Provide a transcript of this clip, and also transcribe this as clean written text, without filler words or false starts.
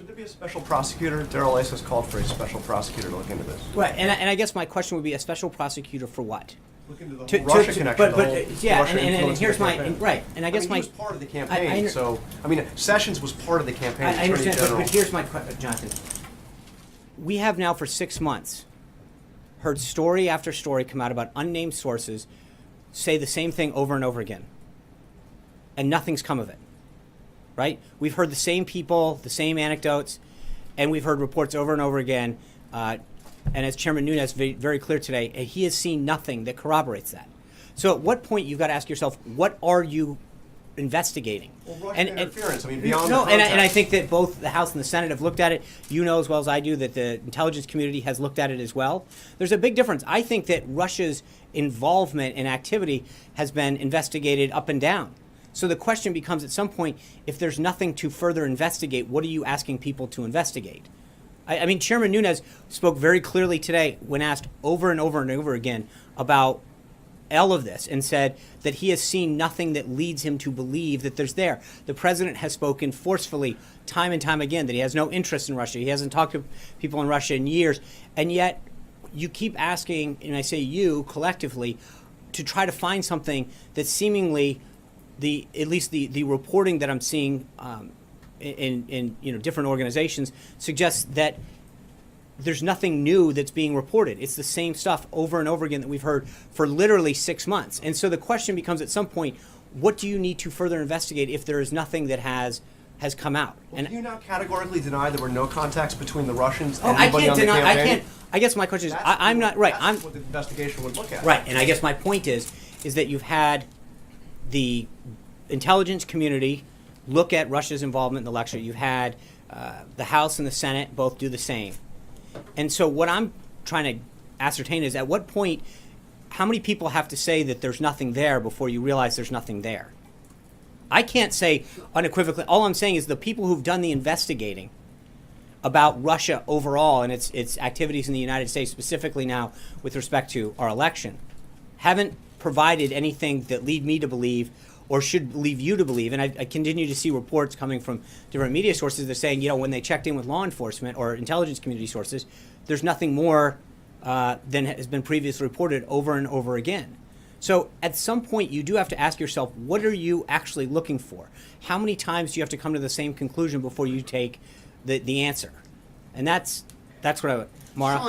there be a special prosecutor? DEMOLISHES has called for a special prosecutor to look into this. Right, and I guess my question would be a special prosecutor for what? Look into the whole Russia connection. But yeah, and here's my right, and I guess he was part of the campaign. Sessions was part of the campaign. I understand, but here's my question, Jonathan. We have now for 6 months heard story after story come out about unnamed sources say the same thing over and over again, and nothing's come of it. Right? We've heard the same people, the same anecdotes, and we've heard reports over and over again. And as Chairman Nunes very clear today, he has seen nothing that corroborates that. So at what point you've got to ask yourself, what are you investigating? Well, Russian interference. Beyond no, the and I think that both the House and the Senate have looked at it. You know as well as I do that the intelligence community has looked at it as well. There's a big difference. I think that Russia's involvement and activity has been investigated up and down. So the question becomes at some point, if there's nothing to further investigate, what are you asking people to investigate? I mean, Chairman Nunes spoke very clearly today when asked over and over and over again about all of this and said that he has seen nothing that leads him to believe that there's there. The president has spoken forcefully time and time again that he has no interest in Russia. He hasn't talked to people in Russia in years. And yet you keep asking, and I say you collectively, to try to find something that seemingly at least the reporting that I'm seeing in different organizations suggests that there's nothing new that's being reported. It's the same stuff over and over again that we've heard for literally 6 months. And so the question becomes at some point, what do you need to further investigate if there is nothing that has come out? Well, can you now categorically deny there were no contacts between the Russians and anybody on the campaign? I can't. I guess my question is, I'm not right. That's what the investigation would look at. Right, and I guess my point is that you've had the intelligence community look at Russia's involvement in the election. You've had the House and the Senate both do the same. And so what I'm trying to ascertain is at what point, how many people have to say that there's nothing there before you realize there's nothing there? I can't say unequivocally. All I'm saying is the people who've done the investigating about Russia overall and its activities in the United States, specifically now with respect to our election, haven't provided anything that lead me to believe or should leave you to believe. And I continue to see reports coming from different media sources that are saying, when they checked in with law enforcement or intelligence community sources, there's nothing more than has been previously reported over and over again. So at some point, you do have to ask yourself, what are you actually looking for? How many times do you have to come to the same conclusion before you take the answer? And that's what Mara?